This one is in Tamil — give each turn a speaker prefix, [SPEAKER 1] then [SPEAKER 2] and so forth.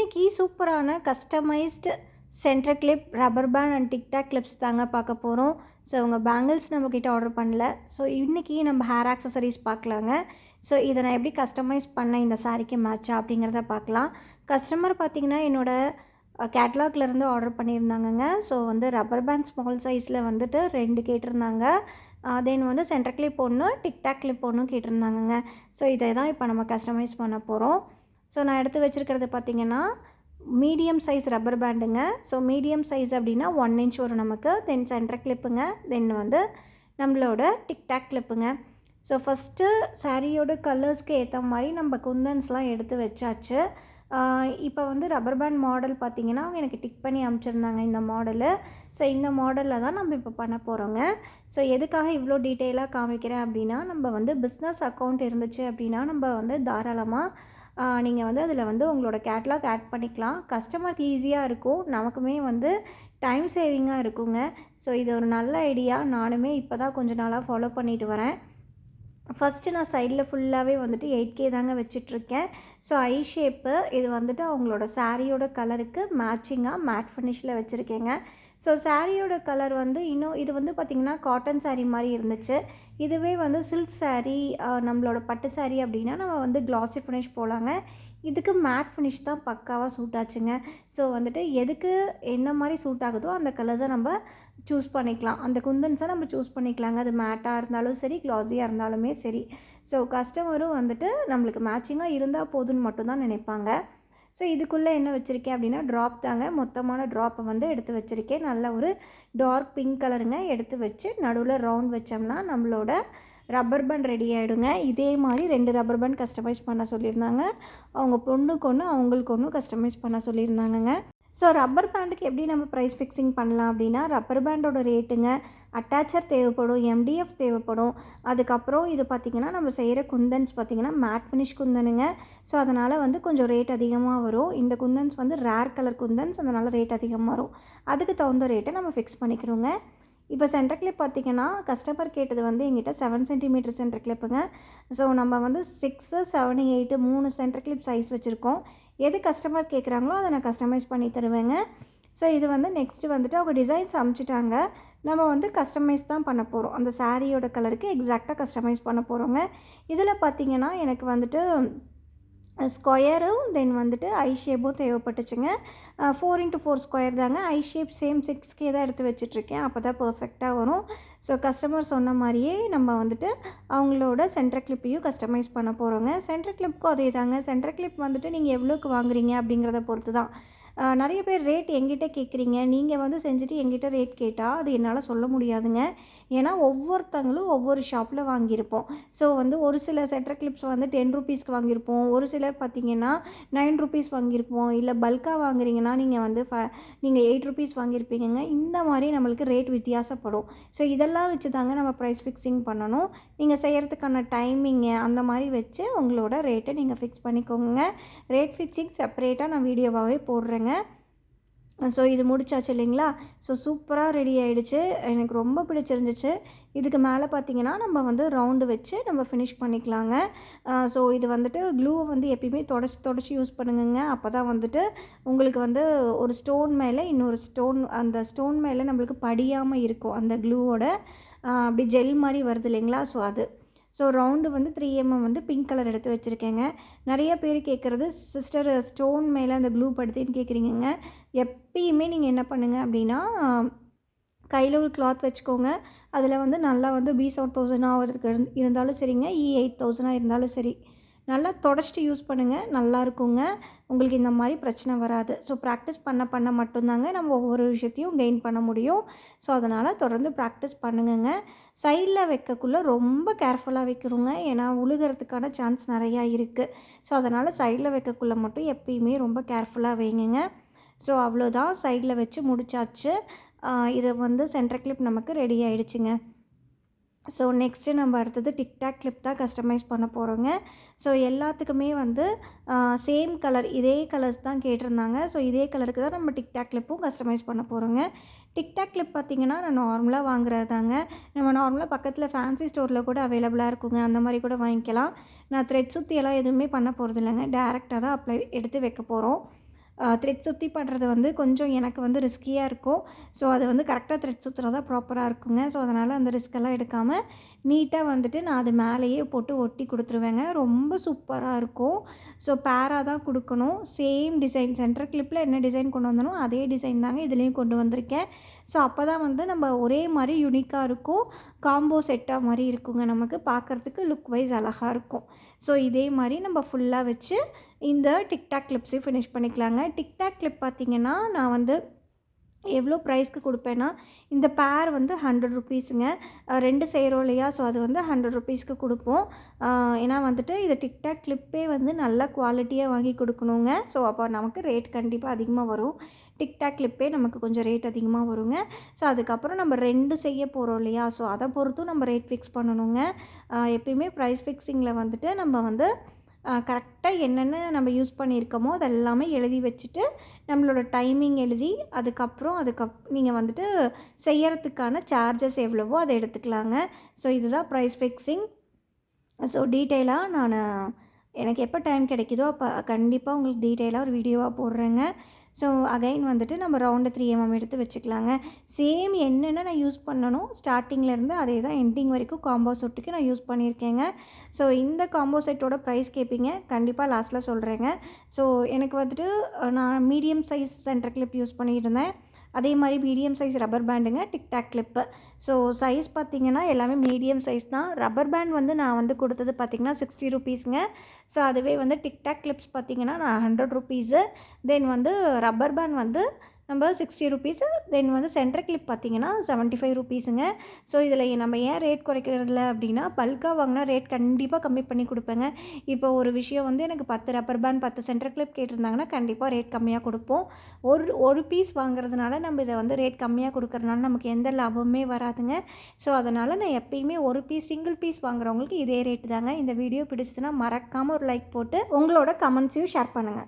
[SPEAKER 1] இன்றைக்கி சூப்பரான customised centre clip, rubber band and TikTok clips தாங்க பார்க்க போகிறோம். ஸோ உங்கள் பேங்கிள்ஸ் நம்மக்கிட்ட ஆர்டர் பண்ணல. ஸோ இன்றைக்கி நம்ம ஹேர் ஆக்சசரிஸ் பார்க்கலாங்க. ஸோ இதை நான் எப்படி கஸ்டமைஸ் பண்ணேன் இந்த சாரீக்கு மேட்சா அப்படிங்கிறத பார்க்கலாம். கஸ்டமர் பார்த்திங்கன்னா என்னோடய கேட்லாக்லேருந்து ஆர்டர் பண்ணியிருந்தாங்கங்க. ஸோ ரப்பர் பேண்ட் ஸ்மால் சைஸில் 2 கேட்டிருந்தாங்க. தென் சென்டர் கிளிப் ஒன்று, டிக்டாக் கிளிப் ஒன்றும் கேட்டிருந்தாங்கங்க. ஸோ இதை தான் இப்போ நம்ம கஸ்டமைஸ் பண்ண போகிறோம். ஸோ நான் எடுத்து வச்சுருக்கிறது பார்த்திங்கன்னா மீடியம் சைஸ் ரப்பர் பேண்டுங்க. ஸோ மீடியம் சைஸ் அப்படின்னா 1 இன்ச் வரும் நமக்கு. தென் சென்டர் கிளிப்புங்க. தென் நம்மளோட டிக்டாக் கிளிப்புங்க. ஸோ ஃபஸ்ட்டு சாரியோட கலர்ஸ்க்கு ஏற்ற மாதிரி நம்ம குந்தன்ஸ்லாம் எடுத்து வச்சாச்சு. இப்போ ரப்பர் பேண்ட் மாடல் பார்த்திங்கன்னா அவங்க எனக்கு டிக் பண்ணி அனுப்பிச்சிருந்தாங்க இந்த மாடலு. ஸோ இந்த மாடலில் தான் நம்ம இப்போ பண்ண போகிறோங்க. ஸோ எதுக்காக இவ்வளோ டீட்டெயிலாக காமிக்கிறேன் அப்படின்னா, நம்ம பிஸ்னஸ் அக்கௌண்ட் இருந்துச்சு அப்படின்னா நம்ம தாராளமாக நீங்கள் அதில் உங்களோட கேட்லாக் ஆட் பண்ணிக்கலாம். கஸ்டமருக்கு ஈஸியாக இருக்கும், நமக்குமே டைம் சேவிங்காக இருக்குங்க. ஸோ இது ஒரு நல்ல ஐடியா. நானுமே இப்போ தான் கொஞ்ச நாளாக ஃபாலோ பண்ணிட்டு வரேன். ஃபஸ்ட்டு நான் சைடில் ஃபுல்லாகவே 8K தாங்க வச்சிட்ருக்கேன். ஸோ ஐ ஷேப்பு இது அவங்களோட சாரியோட கலருக்கு மேட்சிங்காக மேட் ஃபினிஷில் வச்சுருக்கேங்க. ஸோ சாரியோட கலர் இன்னும் இது பார்த்திங்கன்னா காட்டன் சாரீ மாதிரி இருந்துச்சு. இதுவே சில்க் சாரீ, நம்மளோட பட்டு சாரீ அப்படின்னா நம்ம க்ளாஸி ஃபினிஷ் போகலாங்க. இதுக்கு மேட் ஃபினிஷ் தான் பக்காவாக சூட் ஆச்சுங்க. ஸோ எதுக்கு என்ன மாதிரி சூட் ஆகுதோ அந்த கலர்ஸை நம்ம சூஸ் பண்ணிக்கலாம். அந்த குந்தன்ஸை நம்ம சூஸ் பண்ணிக்கலாங்க. அது மேட்டாக இருந்தாலும் சரி, க்ளாஸியாக இருந்தாலுமே சரி. ஸோ கஸ்டமரும் நம்மளுக்கு மேட்சிங்காக இருந்தால் போதுன்னு மட்டும்தான் நினைப்பாங்க. ஸோ இதுக்குள்ளே என்ன வச்சுருக்கேன் அப்படின்னா ட்ராப் தாங்க. மொத்தமான ட்ராப்பை எடுத்து வச்சுருக்கேன். நல்ல ஒரு டார்க் பிங்க் கலருங்க. எடுத்து வச்சு நடுவில் ரவுண்ட் வச்சோம்னா நம்மளோட ரப்பர் பேண்ட் ரெடி ஆகிடுங்க. இதே மாதிரி 2 ரப்பர் பேண்ட் கஸ்டமைஸ் பண்ண சொல்லியிருந்தாங்க. அவங்க பொண்ணுக்கு ஒன்று, அவங்களுக்கு ஒன்று கஸ்டமைஸ் பண்ண சொல்லியிருந்தாங்கங்க. ஸோ ரப்பர் பேண்டுக்கு எப்படி நம்ம ப்ரைஸ் ஃபிக்ஸிங் பண்ணலாம் அப்படின்னா, ரப்பர் பேண்டோட ரேட்டுங்க, அட்டாச்சர் தேவைப்படும், MDF தேவைப்படும். அதுக்கப்புறம் இது பார்த்திங்கன்னா நம்ம செய்கிற குந்தன்ஸ் பார்த்திங்கன்னா மேட் ஃபினிஷ் குந்தனுங்க. ஸோ அதனால் கொஞ்சம் ரேட் அதிகமாக வரும். இந்த குந்தன்ஸ் ரேர் கலர் குந்தன்ஸ், அதனால் ரேட் அதிகமாக வரும். அதுக்கு தகுந்த ரேட்டை நம்ம ஃபிக்ஸ் பண்ணிக்கிறோங்க. இப்போ சென்டர் கிளிப் பார்த்திங்கன்னா கஸ்டமர் கேட்டது எங்கிட்ட 7 சென்டிமீட்டர் சென்டர் கிளிப்புங்க. ஸோ நம்ம 6, 7, 8 3 சென்டர் கிளிப் சைஸ் வச்சுருக்கோம். எது கஸ்டமர் கேட்குறாங்களோ அதை நான் கஸ்டமைஸ் பண்ணி தருவேங்க. ஸோ இது நெக்ஸ்ட்டு அவங்க டிசைன்ஸ் அனுப்பிச்சிட்டாங்க. நம்ம கஸ்டமைஸ் தான் பண்ண போகிறோம். அந்த சாரியோட கலருக்கு எக்ஸாக்டாக கஸ்டமைஸ் பண்ண போகிறோங்க. இதில் பார்த்திங்கன்னா எனக்கு ஸ்கொயரும் தென் ஐ ஷேப்பும் தேவைப்பட்டுச்சுங்க. 4x4 ஸ்கொயர் தாங்க. ஐ ஷேப் சேம் 6K தான் எடுத்து வச்சிட்ருக்கேன். அப்போ தான் பர்ஃபெக்டாக வரும். ஸோ கஸ்டமர் சொன்ன மாதிரியே நம்ம அவங்களோட சென்டர் கிளிப்பையும் கஸ்டமைஸ் பண்ண போகிறோங்க. சென்டர் கிளிப்புக்கும் அதே தாங்க. சென்டர் கிளிப் நீங்கள் எவ்வளோக்கு வாங்குறீங்க அப்படிங்கிறத பொறுத்து தான். நிறைய பேர் ரேட் எங்கிட்ட கேட்குறீங்க. நீங்கள் செஞ்சுட்டு எங்கிட்ட ரேட் கேட்டால் அது என்னால் சொல்ல முடியாதுங்க. ஏன்னா ஒவ்வொருத்தங்களும் ஒவ்வொரு ஷாப்பில் வாங்கியிருப்போம். ஸோ ஒரு சில சென்டர் கிளிப்ஸ் 10 ரூபீஸ்க்கு வாங்கியிருப்போம். ஒரு சிலர் பார்த்திங்கன்னா 9 ரூபீஸ் வாங்கியிருப்போம். இல்லை பல்காக வாங்குறீங்கன்னா நீங்கள் 8 ரூபீஸ் வாங்கியிருப்பீங்க. இந்த மாதிரி நம்மளுக்கு ரேட் வித்தியாசப்படும். ஸோ இதெல்லாம் வச்சு தாங்க நம்ம ப்ரைஸ் ஃபிக்ஸிங் பண்ணணும். நீங்கள் செய்கிறதுக்கான டைமிங்கு அந்த மாதிரி வச்சு உங்களோட ரேட்டை நீங்கள் ஃபிக்ஸ் பண்ணிக்கோங்க. ரேட் ஃபிக்ஸிங் செப்பரேட்டாக நான் வீடியோவாகவே போடுறேங்க. ஸோ இது முடிச்சாச்சு இல்லைங்களா? ஸோ சூப்பராக ரெடி ஆகிடுச்சு. எனக்கு ரொம்ப பிடிச்சிருந்துச்சு. இதுக்கு மேலே பார்த்திங்கன்னா நம்ம ரவுண்டு வச்சு நம்ம ஃபினிஷ் பண்ணிக்கலாங்க. ஸோ இது க்ளூவை எப்பயுமே தொடச்சி யூஸ் பண்ணுங்க. அப்போ தான் உங்களுக்கு ஒரு ஸ்டோன் மேலே இன்னொரு ஸ்டோன், அந்த ஸ்டோன் மேலே நம்மளுக்கு படியாமல் இருக்கும். அந்த க்ளூவோட அப்படி ஜெல் மாதிரி வருது இல்லைங்களா? ஸோ அது so round 3mm pink colour எடுத்து வச்சுருக்கேங்க. நிறைய பேர் கேட்குறது, சிஸ்டர் ஸ்டோன் மேலே அந்த க்ளூ படுத்தின்னு கேட்குறீங்க. எப்பயுமே நீங்கள் என்ன பண்ணுங்கள் அப்படின்னா, கையில் ஒரு கிளாத் வச்சுக்கோங்க. அதில் நல்லா B7000 இருந்தாலும் சரிங்க, E8000 இருந்தாலும் சரி, நல்லா தொடச்சிட்டு யூஸ் பண்ணுங்கள். நல்லாயிருக்குங்க. உங்களுக்கு இந்த மாதிரி பிரச்சனை வராது. ஸோ ப்ராக்டிஸ் பண்ண மட்டும்தாங்க நம்ம ஒவ்வொரு விஷயத்தையும் கெயின் பண்ண முடியும். ஸோ அதனால் தொடர்ந்து ப்ராக்டிஸ் பண்ணுங்க. சைடில் வைக்கக்குள்ளே ரொம்ப கேர்ஃபுல்லாக வைக்கணுங்க. ஏன்னா உழுகிறதுக்கான சான்ஸ் நிறையா இருக்குது. ஸோ அதனால் சைடில் வைக்கக்குள்ளே மட்டும் எப்பயுமே ரொம்ப கேர்ஃபுல்லாக வைங்க. ஸோ அவ்வளோதான், சைடில் வச்சு முடிச்சாச்சு. இது சென்டர் கிளிப் நமக்கு ரெடி ஆகிடுச்சுங்க. ஸோ நெக்ஸ்ட்டு நம்ம அடுத்தது டிக்டாக் கிளிப் தான் கஸ்டமைஸ் பண்ண போகிறோங்க. ஸோ எல்லாத்துக்குமே சேம் கலர், இதே கலர்ஸ் தான் கேட்டிருந்தாங்க. ஸோ இதே கலருக்கு தான் நம்ம டிக்டாக் கிளிப்பும் கஸ்டமைஸ் பண்ண போகிறோங்க. டிக்டாக் கிளிப் பார்த்திங்கன்னா நான் நார்மலாக வாங்குறது தாங்க. நம்ம நார்மலாக பக்கத்தில் ஃபேன்சி ஸ்டோரில் கூட அவைலபிளாக இருக்குங்க. அந்த மாதிரி கூட வாங்கிக்கலாம். நான் த்ரெட் சுற்றியெல்லாம் எதுவுமே பண்ண போகிறது இல்லைங்க. டேரெக்டாக தான் எடுத்து வைக்க போகிறோம். த்ரெட் சுற்றி பண்ணுறது வந்து கொஞ்சம் எனக்கு வந்து ரிஸ்கியாக இருக்கும். ஸோ அது வந்து கரெக்டாக த்ரெட் சுற்றுறது தான் ப்ராப்பராக இருக்குங்க. ஸோ அதனால் அந்த ரிஸ்க்கெல்லாம் எடுக்காமல் நீட்டாக வந்துட்டு நான் அது மேலேயே போட்டு ஒட்டி கொடுத்துருவேங்க. ரொம்ப சூப்பராக இருக்கும். ஸோ பேராக தான் கொடுக்கணும். சேம் டிசைன் சென்டர் கிளிப்பில் என்ன டிசைன் கொண்டு வந்தனோ அதே டிசைன் தாங்க இதுலேயும் கொண்டு வந்திருக்கேன். ஸோ அப்போ தான் வந்து நம்ம ஒரே மாதிரி யூனிக்காக இருக்கும். காம்போ செட்டாக மாதிரி இருக்குங்க. நமக்கு பார்க்குறதுக்கு லுக் வைஸ் அழகாக இருக்கும். ஸோ இதே மாதிரி நம்ம ஃபுல்லாக வச்சு இந்த டிக்டாக் கிளிப்ஸையும் ஃபினிஷ் பண்ணிக்கலாங்க. டிக்டாக் கிளிப் பார்த்திங்கன்னா நான் வந்து எவ்வளோ ப்ரைஸ்க்கு கொடுப்பேன்னா, இந்த பேர் வந்து 100 ருப்பீஸுங்க. 2 செய்கிறோம் இல்லையா? ஸோ அது வந்து 100 ருப்பீஸ்க்கு கொடுப்போம். ஏன்னா வந்துட்டு இது டிக்டாக் கிளிப்பே வந்து நல்ல குவாலிட்டியாக வாங்கி கொடுக்கணுங்க. ஸோ அப்போ நமக்கு ரேட் கண்டிப்பாக அதிகமாக வரும். டிக்டாக் கிளிப்பே நமக்கு கொஞ்சம் ரேட் அதிகமாக வருங்க. ஸோ அதுக்கப்புறம் நம்ம 2 செய்ய போகிறோம் இல்லையா? ஸோ அதை பொறுத்தும் நம்ம ரேட் ஃபிக்ஸ் பண்ணணுங்க. எப்பயுமே ப்ரைஸ் ஃபிக்ஸிங்கில் வந்துட்டு நம்ம வந்து கரெக்டாக என்னென்ன நம்ம யூஸ் பண்ணியிருக்கோமோ அதெல்லாமே எழுதி வச்சுட்டு நம்மளோட டைமிங் எழுதி அதுக்கப்புறம் நீங்கள் வந்துட்டு செய்யறதுக்கான சார்ஜஸ் எவ்வளவோ அதை எடுத்துக்கலாங்க. ஸோ இதுதான் ப்ரைஸ் ஃபிக்ஸிங். ஸோ டீட்டெயிலாக நான் எனக்கு எப்போ டைம் கிடைக்குதோ அப்போ கண்டிப்பாக உங்களுக்கு டீட்டெயிலாக ஒரு வீடியோவாக போடுறேங்க. ஸோ அகைன் வந்துட்டு நம்ம ரவுண்டு 3 mm எடுத்து வச்சுக்கலாங்க. சேம் என்னென்ன நான் யூஸ் பண்ணணும் ஸ்டார்டிங்லேருந்து அதே தான் எண்டிங் வரைக்கும் காம்போ செட்டுக்கு நான் யூஸ் பண்ணியிருக்கேங்க. ஸோ இந்த காம்போ செட்டோட ப்ரைஸ் கேட்பீங்க, கண்டிப்பாக லாஸ்ட்டில் சொல்கிறேங்க. ஸோ எனக்கு வந்துட்டு நான் medium size centre clip use பண்ணியிருந்தேன். அதே மாதிரி மீடியம் சைஸ் ரப்பர் பேண்டுங்க டிக்டாக் கிளிப்பு. ஸோ சைஸ் பார்த்திங்கன்னா எல்லாமே மீடியம் சைஸ் தான். ரப்பர் பேண்ட் வந்து நான் வந்து கொடுத்தது பார்த்திங்கன்னா 60 ருப்பீஸுங்க. ஸோ அதுவே வந்து டிக்டாக் கிளிப்ஸ் பார்த்திங்கன்னா நான் 100 ருப்பீஸு. தென் வந்து ரப்பர் பேண்ட் வந்து நம்ம 60 ருப்பீஸு. தென் வந்து சென்டர் கிளிப் பார்த்திங்கன்னா 75 ருப்பீஸுங்க. ஸோ இதில் நம்ம ஏன் ரேட் குறைக்கிறதில்ல அப்படின்னா, பல்காக வாங்கினா ரேட் கண்டிப்பாக கம்மி பண்ணி கொடுப்பேங்க. இப்போ ஒரு விஷயம் வந்து எனக்கு 10 ரப்பர் பேண்ட் 10 சென்டர் கிளிப் கேட்டிருந்தாங்கன்னா கண்டிப்பாக ரேட் கம்மியாக கொடுப்போம். ஒரு பீஸ் வாங்குறதுனால நம்ம இதை வந்து ரேட் கம்மியாக கொடுக்குறதுனால நமக்கு எந்த லாபமுமே வராதுங்க. ஸோ அதனால் நான் எப்பயுமே ஒரு பீஸ் சிங்கிள் பீஸ் வாங்குறவங்களுக்கு இதே ரேட்டு தாங்க. இந்த வீடியோ பிடிச்சதுன்னா மறக்காமல் ஒரு லைக் போட்டு உங்களோட கமெண்ட்ஸையும் ஷேர் பண்ணுங்கள்.